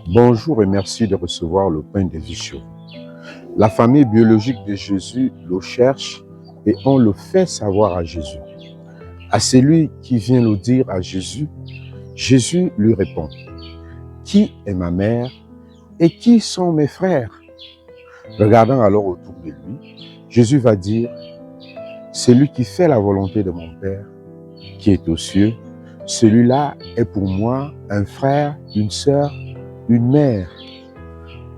Bonjour et merci de recevoir le pain de vie chaud. La famille biologique de Jésus le cherche et on le fait savoir à Jésus. À celui qui vient le dire à Jésus, Jésus lui répond: Qui est ma mère et qui sont mes frères? Regardant alors autour de lui, Jésus va dire: Celui qui fait la volonté de mon Père, qui est aux cieux, celui-là est pour moi un frère, une sœur, une mère.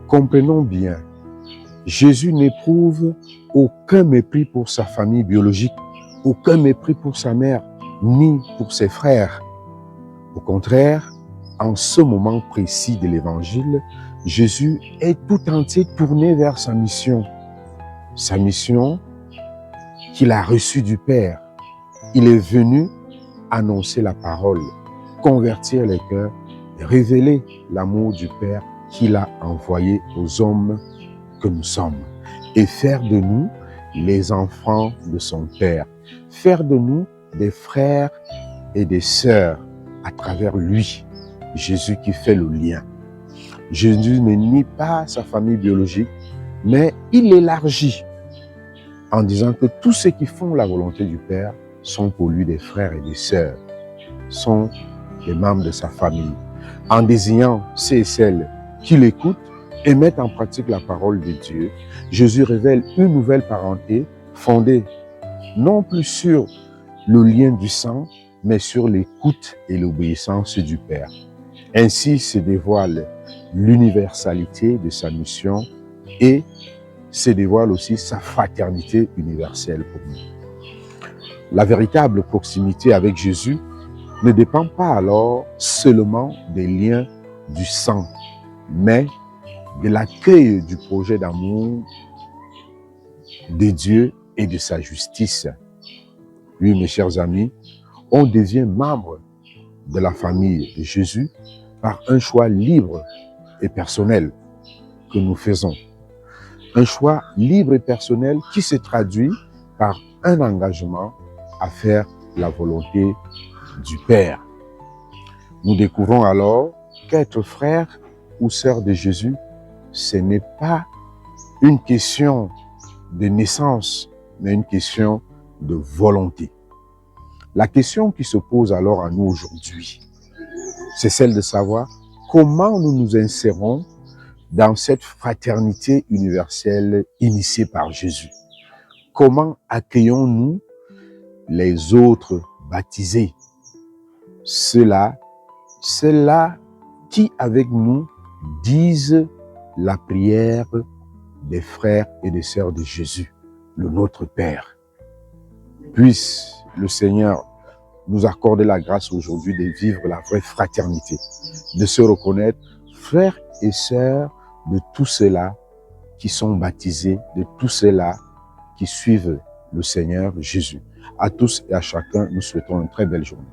Comprenons bien, Jésus n'éprouve aucun mépris pour sa famille biologique, aucun mépris pour sa mère, ni pour ses frères. Au contraire, en ce moment précis de l'Évangile, Jésus est tout entier tourné vers sa mission qu'il a reçue du Père. Il est venu annoncer la parole, convertir les cœurs, révéler l'amour du Père qu'il a envoyé aux hommes que nous sommes et faire de nous les enfants de son Père, faire de nous des frères et des sœurs à travers lui, Jésus qui fait le lien. Jésus ne nie pas sa famille biologique, mais il élargit en disant que tous ceux qui font la volonté du Père sont pour lui des frères et des sœurs, sont les membres de sa famille. En désignant ceux et celles qui l'écoutent et mettent en pratique la parole de Dieu, Jésus révèle une nouvelle parenté fondée non plus sur le lien du sang, mais sur l'écoute et l'obéissance du Père. Ainsi se dévoile l'universalité de sa mission et se dévoile aussi sa fraternité universelle pour nous. La véritable proximité avec Jésus ne dépend pas alors seulement des liens du sang, mais de l'accueil du projet d'amour de Dieu et de sa justice. Oui, mes chers amis, on devient membre de la famille de Jésus par un choix libre et personnel que nous faisons. Un choix libre et personnel qui se traduit par un engagement à faire la volonté du Père. Nous découvrons alors qu'être frère ou sœur de Jésus, ce n'est pas une question de naissance, mais une question de volonté. La question qui se pose alors à nous aujourd'hui, c'est celle de savoir comment nous nous insérons dans cette fraternité universelle initiée par Jésus. Comment accueillons-nous les autres baptisés, ceux-là qui avec nous disent la prière des frères et des sœurs de Jésus, le Notre Père. Puisse le Seigneur nous accorder la grâce aujourd'hui de vivre la vraie fraternité, de se reconnaître frères et sœurs de tous ceux-là qui sont baptisés, de tous ceux-là qui suivent le Seigneur Jésus. À tous et à chacun, nous souhaitons une très belle journée.